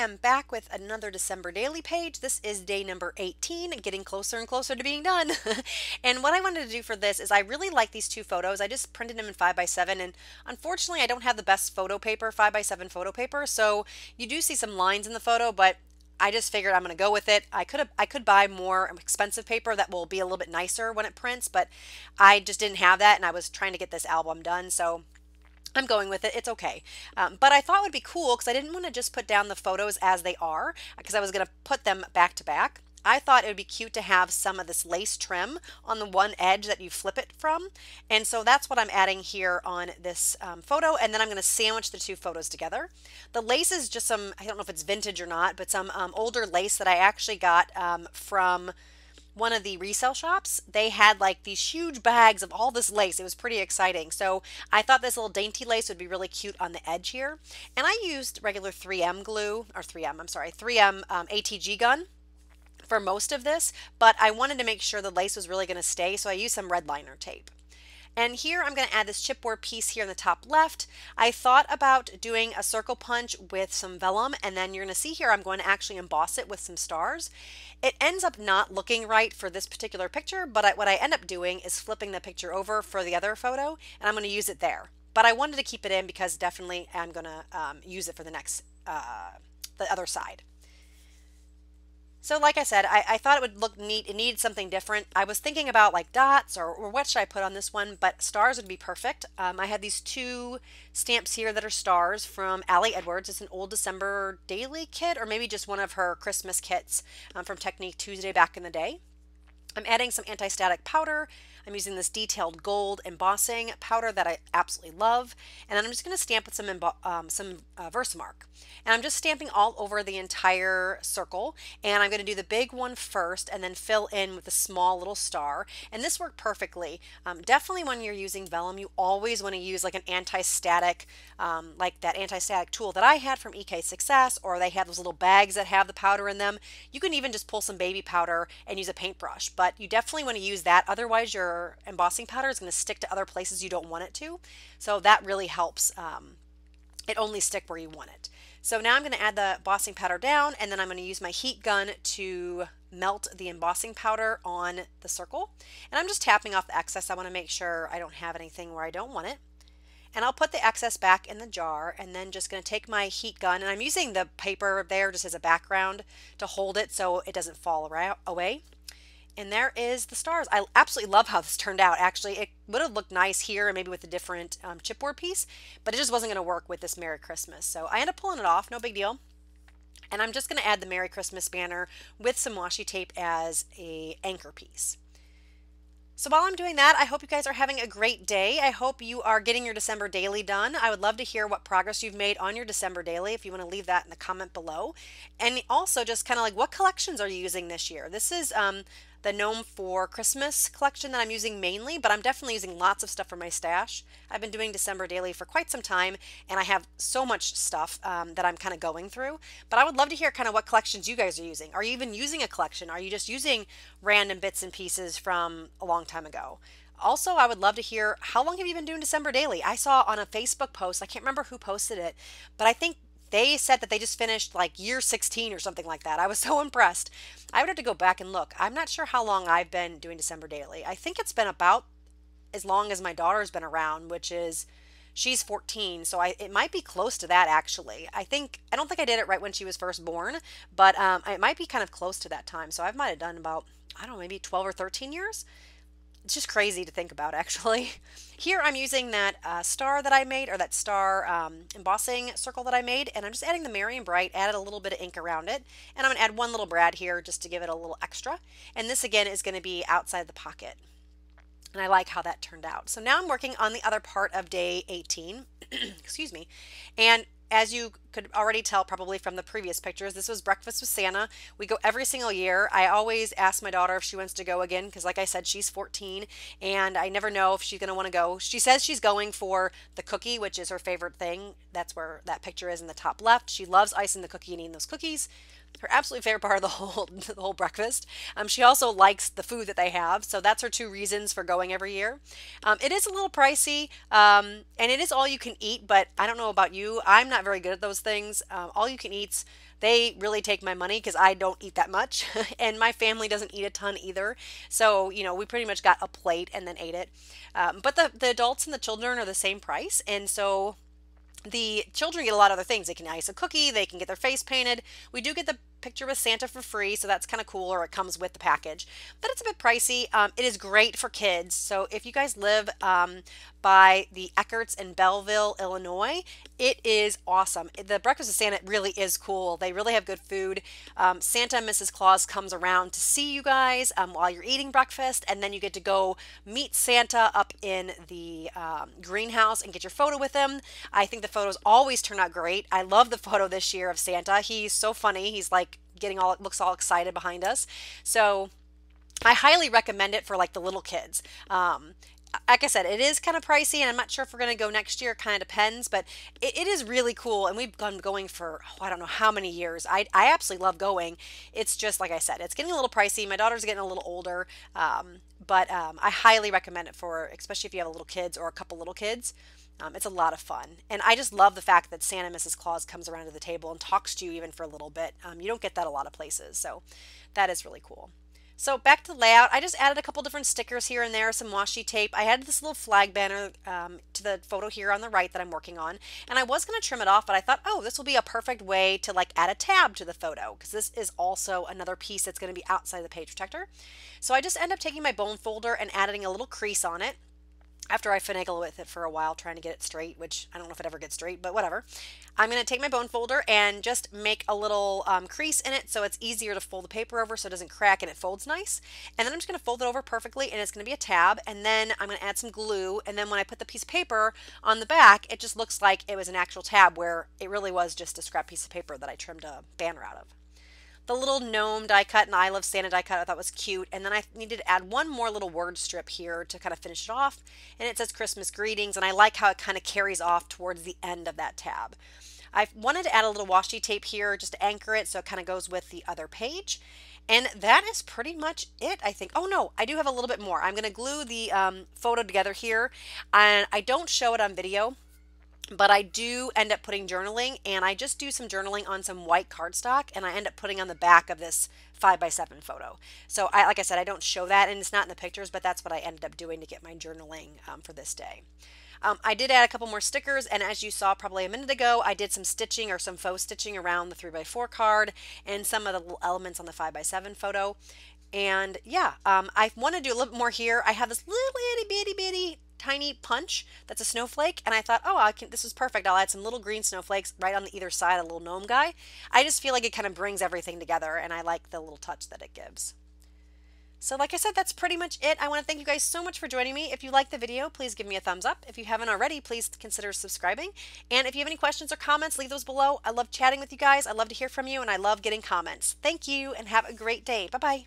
am back with another December daily page. This is day number 18, getting closer and closer to being done. And what I wanted to do for this is I really like these two photos. I just printed them in 5x7, and unfortunately I don't have the best photo paper, 5x7 photo paper, so you do see some lines in the photo, but I just figured I'm going to go with it. I could buy more expensive paper that will be a little bit nicer when it prints, but I just didn't have that, and I was trying to get this album done, so I'm going with it. It's okay. But I thought it would be cool because I didn't want to just put down the photos as they are because I was going to put them back to back. I thought it would be cute to have some of this lace trim on the one edge that you flip it from. And so that's what I'm adding here on this photo. And then I'm going to sandwich the two photos together. The lace is just some, I don't know if it's vintage or not, but some older lace that I actually got from one of the resale shops. They had like these huge bags of all this lace. It was pretty exciting. So I thought this little dainty lace would be really cute on the edge here. And I used regular 3M glue, or 3M, I'm sorry, 3M ATG gun for most of this, but I wanted to make sure the lace was really going to stay, so I used some red liner tape. And here I'm going to add this chipboard piece here in the top left. I thought about doing a circle punch with some vellum, and then you're going to see here I'm going to actually emboss it with some stars. It ends up not looking right for this particular picture, but what I end up doing is flipping the picture over for the other photo, and I'm going to use it there. But I wanted to keep it in because definitely I'm going to use it for the next, the other side. So like I said, I thought it would look neat. It needed something different. I was thinking about like dots or what should I put on this one, but stars would be perfect. I had these two stamps here that are stars from Allie Edwards. It's an old December daily kit, or maybe just one of her Christmas kits from Technique Tuesday back in the day. I'm adding some anti-static powder. I'm using this detailed gold embossing powder that I absolutely love. And then I'm just going to stamp with some Versamark. And I'm just stamping all over the entire circle. And I'm going to do the big one first and then fill in with a small little star. And this worked perfectly. Definitely when you're using vellum, you always want to use like an anti-static, like that anti-static tool that I had from EK Success, or they have those little bags that have the powder in them. You can even just pull some baby powder and use a paintbrush, but you definitely want to use that. Otherwise, your embossing powder is going to stick to other places you don't want it to. So that really helps it only stick where you want it. So now I'm going to add the embossing powder down, and then I'm going to use my heat gun to melt the embossing powder on the circle. And I'm just tapping off the excess. I want to make sure I don't have anything where I don't want it. And I'll put the excess back in the jar, and then just going to take my heat gun, and I'm using the paper there just as a background to hold it so it doesn't fall away. And there is the stars. I absolutely love how this turned out. Actually, it would have looked nice here and maybe with a different chipboard piece, but it just wasn't going to work with this Merry Christmas. So I ended up pulling it off, no big deal. And I'm just going to add the Merry Christmas banner with some washi tape as a anchor piece. So while I'm doing that, I hope you guys are having a great day. I hope you are getting your December daily done. I would love to hear what progress you've made on your December daily if you want to leave that in the comment below. And also just kind of like, what collections are you using this year? This is the Gnome for Christmas collection that I'm using mainly, but I'm definitely using lots of stuff for my stash. I've been doing December daily for quite some time, and I have so much stuff that I'm kind of going through. But I would love to hear kind of what collections you guys are using. Are you even using a collection? Are you just using random bits and pieces from a long time ago? Also, I would love to hear, how long have you been doing December daily? I saw on a Facebook post, I can't remember who posted it, but I think they said that they just finished like year 16 or something like that. I was so impressed. I would have to go back and look. I'm not sure how long I've been doing December daily. I think it's been about as long as my daughter's been around, which is, she's 14, so it might be close to that actually. I don't think I did it right when she was first born, but it might be kind of close to that time. So I might have done about, I don't know, maybe 12 or 13 years. It's just crazy to think about actually. Here I'm using that star that I made, or that star embossing circle that I made, and I'm just adding the Merry and Bright, added a little bit of ink around it, and I'm going to add one little brad here just to give it a little extra. And this again is going to be outside the pocket. And I like how that turned out. So now I'm working on the other part of day 18, excuse me, and as you could already tell probably from the previous pictures, this was Breakfast with Santa. We go every single year. I always ask my daughter if she wants to go again because like I said, she's 14 and I never know if she's going to want to go. She says she's going for the cookie, which is her favorite thing. That's where that picture is in the top left. She loves icing the cookie and eating those cookies. Her absolute favorite part of the whole breakfast. She also likes the food that they have, so that's her two reasons for going every year. It is a little pricey, and it is all you can eat, but I don't know about you. I'm not very good at those things, all you can eats, they really take my money because I don't eat that much and my family doesn't eat a ton either. So, you know, we pretty much got a plate and then ate it. But the adults and the children are the same price. And so the children get a lot of other things. They can ice a cookie, they can get their face painted. We do get the picture with Santa for free, so that's kind of cool, or it comes with the package. But it's a bit pricey. It is great for kids. So if you guys live by the Eckerts in Belleville, Illinois, it is awesome. The Breakfast of Santa really is cool. They really have good food. Santa and Mrs. Claus comes around to see you guys while you're eating breakfast, and then you get to go meet Santa up in the greenhouse and get your photo with him. I think the photos always turn out great. I love the photo this year of Santa. He's so funny. He's like looks all excited behind us. So I highly recommend it for like the little kids. Like I said, it is kind of pricey, and I'm not sure if we're going to go next year. Kind of depends, but it is really cool, and we've gone going for I don't know how many years. I absolutely love going. It's just like I said, it's getting a little pricey. My daughter's getting a little older, but I highly recommend it for, especially if you have a little kids or a couple little kids. It's a lot of fun, and I just love the fact that Santa and Mrs. Claus comes around to the table and talks to you even for a little bit. You don't get that a lot of places, so that is really cool. So back to the layout, I just added a couple different stickers here and there, some washi tape. I had this little flag banner to the photo here on the right that I'm working on, and I was going to trim it off, but I thought, oh, this will be a perfect way to like add a tab to the photo, because this is also another piece that's going to be outside the page protector. So I just end up taking my bone folder and adding a little crease on it. After I finagle with it for a while trying to get it straight, which I don't know if it ever gets straight, but whatever. I'm going to take my bone folder and just make a little crease in it so it's easier to fold the paper over so it doesn't crack and it folds nice. And then I'm just going to fold it over perfectly, and it's going to be a tab. And then I'm going to add some glue, and then when I put the piece of paper on the back, it just looks like it was an actual tab where it really was just a scrap piece of paper that I trimmed a banner out of. The little gnome die cut and I Love Santa die cut I thought was cute. And then I needed to add one more little word strip here to kind of finish it off. And it says Christmas greetings, and I like how it kind of carries off towards the end of that tab. I wanted to add a little washi tape here just to anchor it so it kind of goes with the other page. And that is pretty much it, I think. Oh no, I do have a little bit more. I'm going to glue the photo together here, and I don't show it on video, but I do end up putting journaling, and I just do some journaling on some white cardstock, and I end up putting on the back of this 5x7 photo. So like I said, I don't show that, and it's not in the pictures, but that's what I ended up doing to get my journaling for this day. I did add a couple more stickers, and as you saw probably a minute ago, I did some stitching or some faux stitching around the 3x4 card and some of the little elements on the 5x7 photo. And yeah, I want to do a little bit more here. I have this little itty bitty tiny punch that's a snowflake, and I thought, oh, this is perfect. I'll add some little green snowflakes right on either side, a little gnome guy. I just feel like it kind of brings everything together, and I like the little touch that it gives. So like I said, that's pretty much it. I want to thank you guys so much for joining me. If you liked the video, please give me a thumbs up. If you haven't already, please consider subscribing. And if you have any questions or comments, leave those below. I love chatting with you guys. I love to hear from you, and I love getting comments. Thank you, and have a great day. Bye-bye.